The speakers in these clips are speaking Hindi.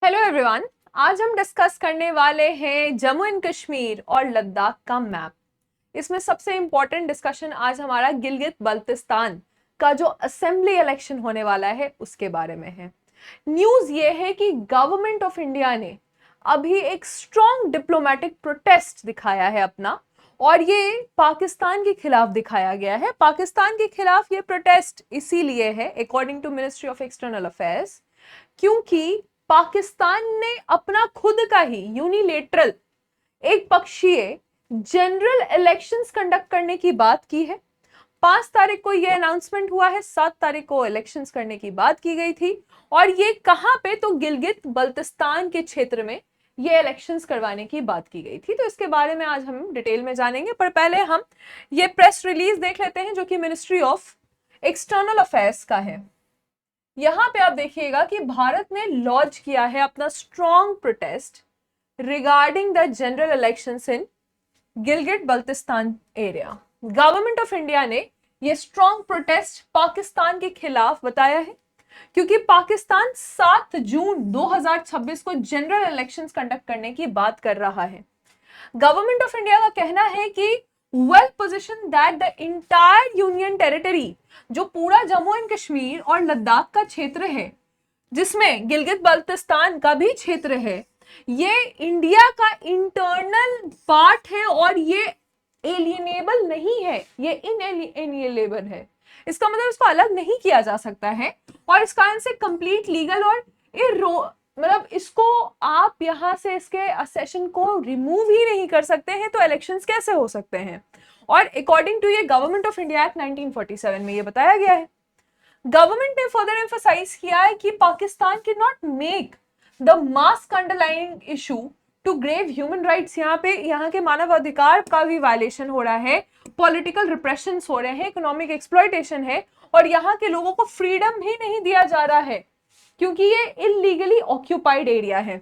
Hello everyone. आज हम डिस्कस करने वाले हैं जम्मू एंड कश्मीर और लद्दाख का मैप। इसमें सबसे इंपॉर्टेंट डिस्कशन आज हमारा गिलगित बल्तिस्तान का जो असेंबली इलेक्शन होने वाला है उसके बारे में है। न्यूज ये है कि गवर्नमेंट ऑफ इंडिया ने अभी एक स्ट्रॉन्ग डिप्लोमेटिक प्रोटेस्ट दिखाया है अपना, और ये पाकिस्तान के खिलाफ दिखाया गया है। पाकिस्तान के खिलाफ ये प्रोटेस्ट इसीलिए है according to ministry of external affairs, क्योंकि पाकिस्तान ने अपना खुद का ही यूनिलेटरल एक पक्षीय जनरल इलेक्शंस कंडक्ट करने की बात की है। 5 तारीख को यह अनाउंसमेंट हुआ है, 7 तारीख को इलेक्शंस करने की बात की गई थी। और ये कहां पे, तो गिलगित बल्तिस्तान के क्षेत्र में ये इलेक्शंस करवाने की बात की गई थी। तो इसके बारे में आज हम डिटेल में जानेंगे, पर पहले हम ये प्रेस रिलीज देख लेते हैं जो कि मिनिस्ट्री ऑफ एक्सटर्नल अफेयर्स का है। यहां पे आप देखिएगा कि भारत ने लॉन्च किया है अपना strong protest regarding the general elections in Gilgit Baltistan area. Government of India ने यह स्ट्रॉन्ग प्रोटेस्ट पाकिस्तान के खिलाफ बताया है, क्योंकि पाकिस्तान 7 जून 2026 को जनरल इलेक्शंस कंडक्ट करने की बात कर रहा है। गवर्नमेंट ऑफ इंडिया का कहना है कि well position that the entire union territory, जो पूरा जम्मू एंड कश्मीर और लद्दाख का क्षेत्र है, जिसमें गिलगित बल्तिस्तान का भी क्षेत्र है, ये इंडिया का इंटरनल पार्ट है और ये एलियनेबल नहीं है, ये इनएलियनेबल है। इसका मतलब इसको अलग नहीं किया जा सकता है, और इस कारण से कंप्लीट लीगल और मतलब इसको आप यहां से इसके सेशन को रिमूव ही नहीं कर सकते हैं, तो इलेक्शंस कैसे हो सकते हैं। और अकॉर्डिंग टू ये गवर्नमेंट ऑफ इंडिया एक्ट 1947 में ये बताया गया है। गवर्नमेंट ने फर्दर एम्फसाइज किया है कि Pakistan can not make the mask underlying issue to grave human rights. यहाँ पे यहाँ के मानवाधिकार का भी वायलेशन हो रहा है, पॉलिटिकल रिप्रेशन हो रहे हैं, इकोनॉमिक एक्सप्लॉयटेशन है, और यहाँ के लोगों को फ्रीडम भी नहीं दिया जा रहा है क्योंकि ये इलीगली ऑक्यूपाइड एरिया है।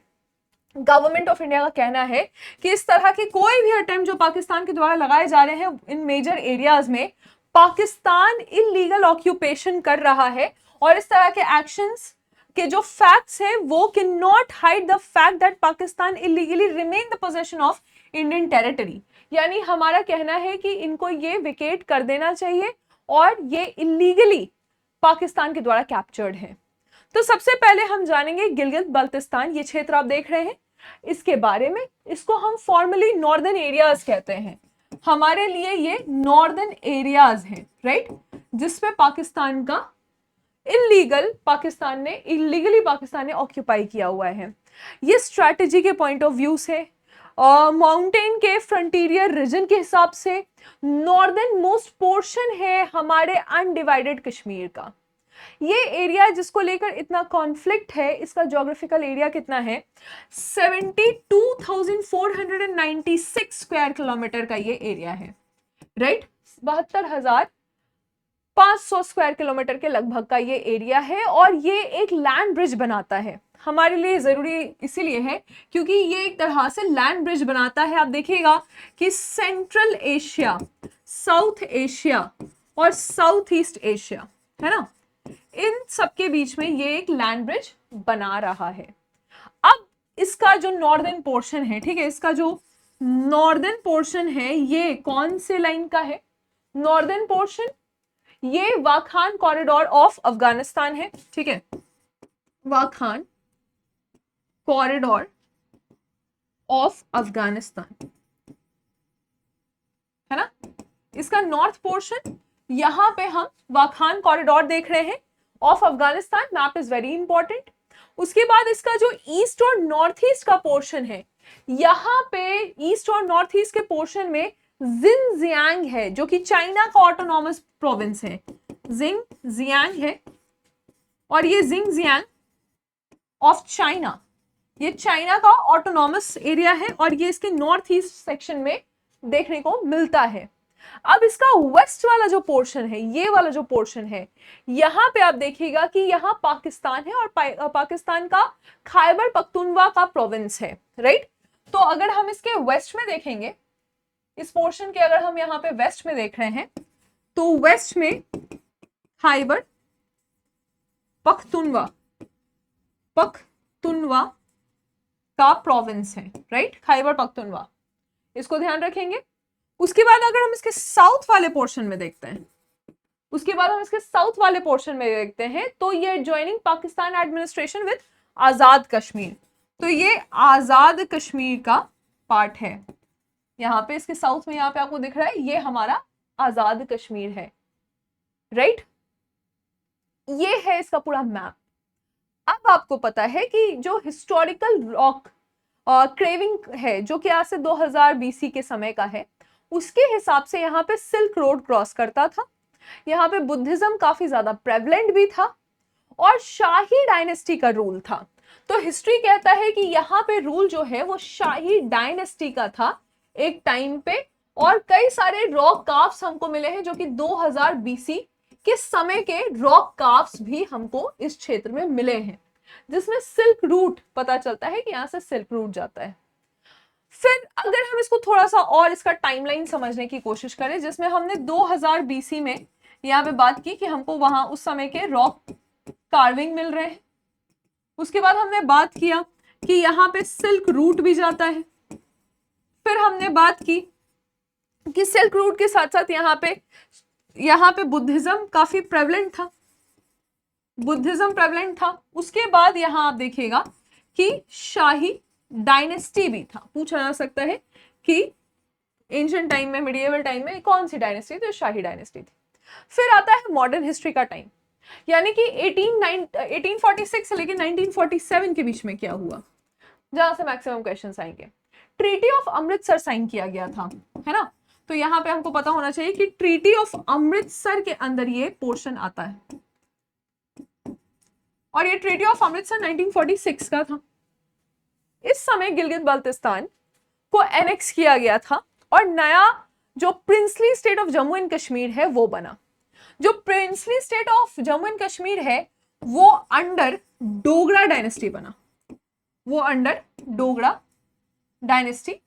गवर्नमेंट ऑफ इंडिया का कहना है कि इस तरह के कोई भी अटेम्प्ट जो पाकिस्तान के द्वारा लगाए जा रहे हैं इन मेजर एरियाज में, पाकिस्तान इलीगल ऑक्यूपेशन कर रहा है, और इस तरह के एक्शंस के जो फैक्ट्स है वो can not hide the fact that Pakistan illegally remain the possession of Indian territory. यानी हमारा कहना है कि इनको ये विकेट कर देना चाहिए और ये इलीगली पाकिस्तान के द्वारा कैप्चर्ड है। तो सबसे पहले हम जानेंगे गिलगित बल्तिस्तान, ये क्षेत्र आप देख रहे हैं, इसके बारे में। इसको हम फॉर्मली नॉर्दर्न एरियाज कहते हैं। हमारे लिए ये नॉर्दर्न एरियाज हैं, राइट, जिसपे पाकिस्तान का इलीगली पाकिस्तान ने ऑक्यूपाई किया हुआ है। ये स्ट्रैटेजी के पॉइंट ऑफ व्यू से, माउंटेन के फ्रंटियर रीजन के हिसाब से नॉर्दर्न मोस्ट पोर्शन है हमारे अनडिवाइडेड कश्मीर का। ये एरिया जिसको लेकर इतना कॉन्फ्लिक्ट है, इसका ज्योग्राफिकल एरिया कितना है, 72,496 स्क्वायर किलोमीटर का ये एरिया है, राइट। 72,500 स्क्वायर किलोमीटर के लगभग का ये एरिया है, और ये एक लैंड ब्रिज बनाता है। हमारे लिए जरूरी इसीलिए है क्योंकि ये एक तरह से लैंड ब्रिज बनाता है। आप देखिएगा कि सेंट्रल एशिया, साउथ एशिया और साउथ ईस्ट एशिया, है ना, इन सबके बीच में ये एक लैंड ब्रिज बना रहा है। अब इसका जो नॉर्दर्न पोर्शन है, ठीक है, इसका जो नॉर्दर्न पोर्शन है ये कौन से लाइन का है? नॉर्दर्न पोर्शन ये वाखान कॉरिडोर ऑफ अफगानिस्तान है, ठीक है, वाखान कॉरिडोर ऑफ अफगानिस्तान, है ना। इसका नॉर्थ पोर्शन, यहां पे हम वाखान कॉरिडोर देख रहे हैं of Afghanistan. Map is very important. उसके बाद इसका जो ईस्ट और नॉर्थ ईस्ट का पोर्शन है, यहां पे ईस्ट और नॉर्थ ईस्ट के पोर्शन में जिनजियांग है, जो कि चाइना का ऑटोनॉमस प्रोविंस है, जिनजियांग है, और ये जिनजियांग ऑफ चाइना, ये चाइना का ऑटोनॉमस एरिया है, और ये इसके नॉर्थ ईस्ट सेक्शन में देखने को मिलता है। अब इसका वेस्ट वाला जो पोर्शन है, ये वाला जो पोर्शन है, यहां पे आप देखिएगा कि यहां पाकिस्तान है, और पाकिस्तान का खैबर पख्तूनवा का प्रोविंस है, राइट। तो अगर हम इसके वेस्ट में देखेंगे, इस पोर्शन के अगर हम यहां पे वेस्ट में देख रहे हैं, तो वेस्ट में खैबर पख्तूनवा का प्रोविंस है, राइट, खैबर पख्तूनवा, इसको ध्यान रखेंगे। उसके बाद अगर हम इसके साउथ वाले पोर्शन में देखते हैं, तो ये ज्वाइनिंग पाकिस्तान एडमिनिस्ट्रेशन विद आजाद कश्मीर, तो ये आजाद कश्मीर का पार्ट है। यहाँ पे इसके साउथ में यहाँ पे आपको दिख रहा है, ये हमारा आजाद कश्मीर है, राइट। ये है इसका पूरा मैप। अब आपको पता है कि जो हिस्टोरिकल रॉक क्रेविंग है, जो कि आज से 2000 बीसी के समय का है, उसके हिसाब से यहाँ पे सिल्क रोड क्रॉस करता था। यहाँ पे बुद्धिज्म काफी ज्यादा प्रेवलेंट भी था और शाही डायनेस्टी का रूल था। तो हिस्ट्री कहता है कि यहाँ पे रूल जो है वो शाही डायनेस्टी का था एक टाइम पे, और कई सारे रॉक काफ्स हमको मिले हैं जो कि 2000 बीसी के समय के रॉक काफ्स भी हमको इस क्षेत्र में मिले हैं, जिसमें सिल्क रूट पता चलता है कि यहाँ से सिल्क रूट जाता है। फिर अगर हम इसको थोड़ा सा और इसका टाइमलाइन समझने की कोशिश करें, जिसमें हमने 2000 बीसी में यहाँ पे बात की कि हमको वहां उस समय के रॉक कार्विंग मिल रहे हैं। उसके बाद हमने बात किया कि यहाँ पे सिल्क रूट भी जाता है। फिर हमने बात की कि सिल्क रूट के साथ साथ यहाँ पे बुद्धिज्म काफी प्रेवलेंट था। उसके बाद यहाँ आप देखिएगा कि शाही डायनेस्टी भी था। पूछा जा सकता है कि एंशिएंट टाइम में, मिडिएवल टाइम में कौन सी डायनेस्टी थी? तो शाही डायनेस्टी थी। फिर आता है मॉडर्न हिस्ट्री का टाइम, यानी कि 1846 से लेकर 1947 के बीच में क्या हुआ, जहां से मैक्सिमम क्वेश्चंस आएंगे। ट्रीटी ऑफ अमृतसर साइन किया गया था, है ना। तो यहाँ पे हमको पता होना चाहिए कि ट्रीटी ऑफ अमृतसर के अंदर ये पोर्शन आता है, और ये ट्रीटी ऑफ अमृतसर 1946 का था। इस समय गिलगित बल्तिस्तान को एनेक्स किया गया था और नया जो princely state of Jammu and Kashmir है वो बना। जो princely state of Jammu and Kashmir है वो अंडर डोगरा डायनेस्टी बना,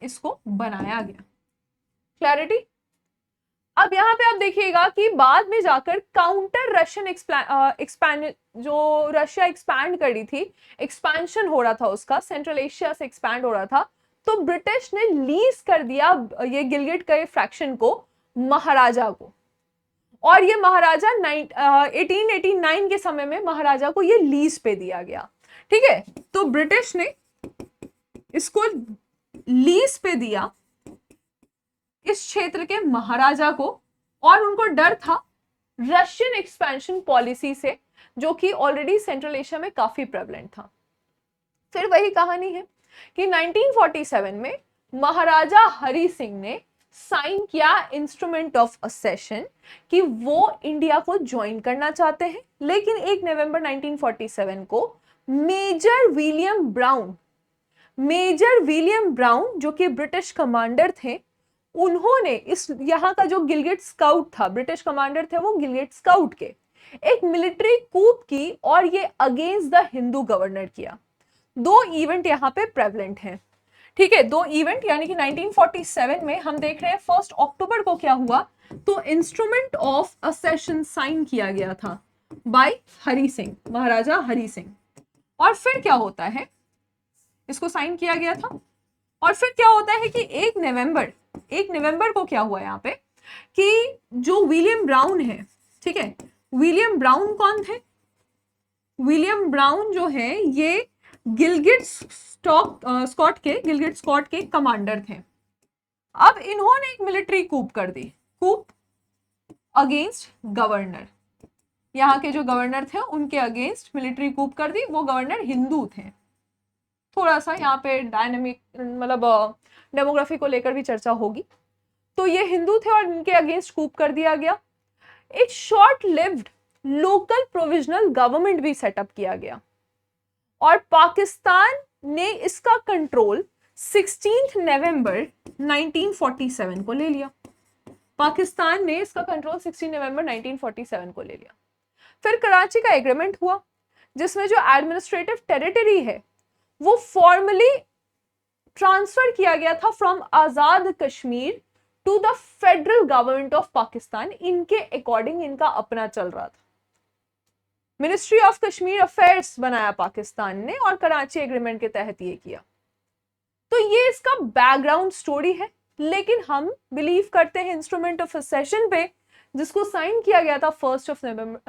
इसको बनाया गया। क्लैरिटी। अब यहाँ पे आप देखिएगा कि बाद में जाकर काउंटर रशियन जो रशिया एक्सपैंड कर रही थी, एक्सपेंशन हो रहा था उसका, सेंट्रल एशिया से एक्सपैंड हो रहा था, तो ब्रिटिश ने लीज कर दिया ये गिलगिट के फ्रैक्शन को महाराजा को, और ये महाराजा 1889 के समय में महाराजा को ये लीज पे दिया गया। ठीक है, तो ब्रिटिश ने इसको लीज पे दिया इस क्षेत्र के महाराजा को, और उनको डर था रशियन एक्सपेंशन पॉलिसी से, जो कि ऑलरेडी सेंट्रल एशिया में काफी प्रेवलेंट था। फिर वही कहानी है कि 1947 में महाराजा हरि सिंह ने साइन किया इंस्ट्रूमेंट ऑफ असेशन कि वो इंडिया को ज्वाइन करना चाहते हैं, लेकिन 1 नवंबर 1947 को मेजर विलियम ब्राउन जो कि ब्रिटिश कमांडर थे, उन्होंने इस यहाँ का जो गिलगिट स्काउट था, ब्रिटिश कमांडर थे वो गिलगिट स्काउट के, एक मिलिट्री कूप की और ये अगेंस्ट द हिंदू गवर्नर किया। दो इवेंट यहाँ पे प्रेवलेंट हैं। ठीक है, दो इवेंट, यानी कि 1947 में हम देख रहे हैं 1 अक्टूबर को क्या हुआ, तो इंस्ट्रूमेंट ऑफ असेशन साइन किया गया था बाय हरि सिंह, महाराजा हरि सिंह। और फिर क्या होता है, इसको साइन किया गया था, और फिर क्या होता है कि 1 नवंबर को क्या हुआ यहाँ पे कि जो विलियम ब्राउन है, ठीक है, विलियम ब्राउन कौन थे? विलियम ब्राउन जो है ये गिलगिट स्कॉट के कमांडर थे। अब इन्होंने एक मिलिट्री कूप कर दी, कूप अगेंस्ट गवर्नर, यहाँ के जो गवर्नर थे उनके अगेंस्ट मिलिट्री कूप कर दी। वो गवर्नर हिंदू थे। थोड़ा सा यहाँ पे डायनेमिक, मतलब डेमोग्राफी को लेकर भी चर्चा होगी। तो ये हिंदू थे और इनके अगेंस्ट कूप कर दिया गया। एक short lived local provisional government भी सेटअप किया गया, और पाकिस्तान ने इसका कंट्रोल 16 नवंबर 1947 को ले लिया। पाकिस्तान ने इसका कंट्रोल 16 नवंबर 1947 को ले लिया। फिर कराची का एग्रीमेंट हुआ, जिसमें जो एडमिनिस्ट्रेटिव टेरिटरी है वो फॉर्मली ट्रांसफर किया गया था from Azad Kashmir to the federal government of Pakistan. इनके अकॉर्डिंग इनका अपना चल रहा था। मिनिस्ट्री ऑफ कश्मीर अफेयर्स बनाया पाकिस्तान ने, और कराची एग्रीमेंट के तहत ये किया। तो ये इसका बैकग्राउंड स्टोरी है, लेकिन हम बिलीव करते हैं इंस्ट्रूमेंट ऑफ असेशन पे, जिसको साइन किया गया था 1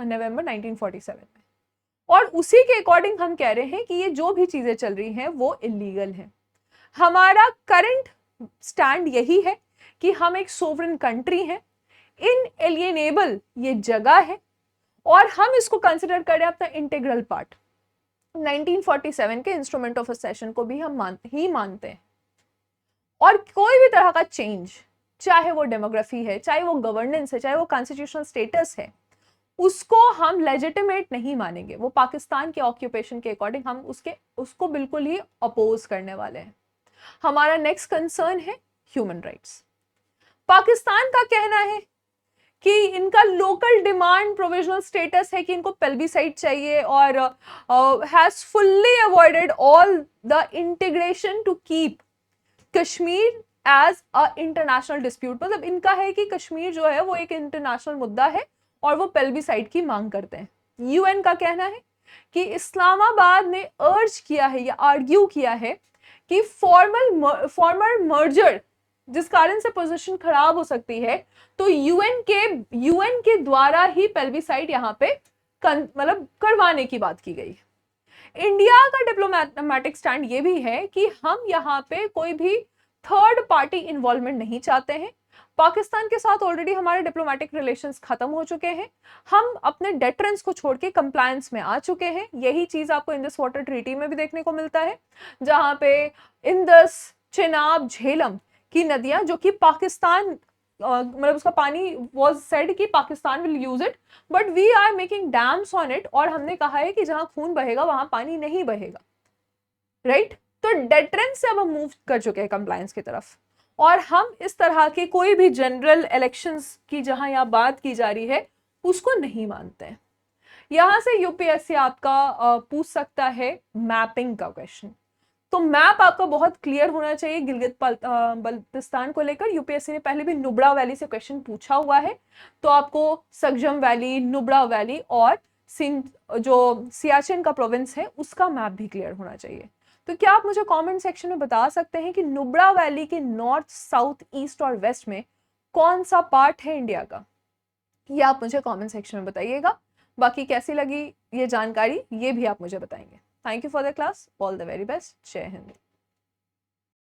नवंबर 1947 में, और उसी के अकॉर्डिंग हम कह रहे हैं कि ये जो भी चीजें चल रही हैं वो इलीगल है। हमारा करंट स्टैंड यही है कि हम एक सोवरेन कंट्री हैं, इनएलिएनेबल ये जगह है, और हम इसको कंसिडर करें अपना इंटीग्रल पार्ट। 1947 के इंस्ट्रूमेंट ऑफ असेशन को भी हम मानते हैं, और कोई भी तरह का चेंज, चाहे वो डेमोग्राफी है, चाहे वो गवर्नेंस है, चाहे वो कॉन्स्टिट्यूशनल स्टेटस है, उसको हम लेजिटिमेट नहीं मानेंगे। वो पाकिस्तान के ऑक्यूपेशन के अकॉर्डिंग हम उसको बिल्कुल ही अपोज करने वाले हैं। हमारा नेक्स्ट कंसर्न है ह्यूमन राइट्स। पाकिस्तान का कहना है कि इनका लोकल डिमांड प्रोविजनल स्टेटस है कि इनको पेल्बिसाइड चाहिए, और has fully avoided all the integration to keep Kashmir as a international dispute. मतलब इनका है कि कश्मीर जो है वो एक इंटरनेशनल मुद्दा है, और वो पेल्बिसाइड की मांग करते हैं। यूएन का कहना है कि इस्लामाबाद ने अर्ज किया है या आर्ग्यू किया है कि फॉर्मर मर्जर जिस कारण से पोजीशन खराब हो सकती है, तो यूएन के द्वारा ही पेल्बिसाइड यहाँ पे मतलब करवाने की बात की गई। इंडिया का डिप्लोमेटिक स्टैंड ये भी है कि हम यहाँ पे कोई भी थर्ड पार्टी इन्वॉल्वमेंट नहीं चाहते हैं। पाकिस्तान के साथ ऑलरेडी हमारे डिप्लोमेटिक रिलेशंस खत्म हो चुके हैं, हम अपने डेटरेंस को छोड़ के कंप्लायंस में आ चुके हैं। यही चीज आपको इंडस वाटर ट्रीटी में भी देखने को मिलता है, जहां पे इंडस, चिनाब, झेलम की नदियां, जो कि पाकिस्तान मतलब उसका पानी वाज सेड कि Pakistan will use it, but we are making dams on it, और हमने कहा है कि जहां खून बहेगा वहां पानी नहीं बहेगा, राइट? तो डेटरेंस से अब हम मूव कर चुके हैं कंप्लायंस की तरफ, और हम इस तरह के कोई भी जनरल इलेक्शंस की जहां यहाँ बात की जा रही है उसको नहीं मानते हैं। यहां से यूपीएससी आपका पूछ सकता है मैपिंग का क्वेश्चन। तो मैप आपका बहुत क्लियर होना चाहिए गिलगित बल्तिस्तान को लेकर। यूपीएससी ने पहले भी नुब्रा वैली से क्वेश्चन पूछा हुआ है, तो आपको सगजम वैली, नुब्रा वैली और जो सियाचिन का प्रोविंस है उसका मैप भी क्लियर होना चाहिए। तो क्या आप मुझे कमेंट सेक्शन में बता सकते हैं कि नुब्रा वैली के नॉर्थ, साउथ, ईस्ट और वेस्ट में कौन सा पार्ट है इंडिया का? ये आप मुझे कमेंट सेक्शन में बताइएगा। बाकी कैसी लगी ये जानकारी, ये भी आप मुझे बताएंगे। Thank you for the class, all the very best, जय हिंद।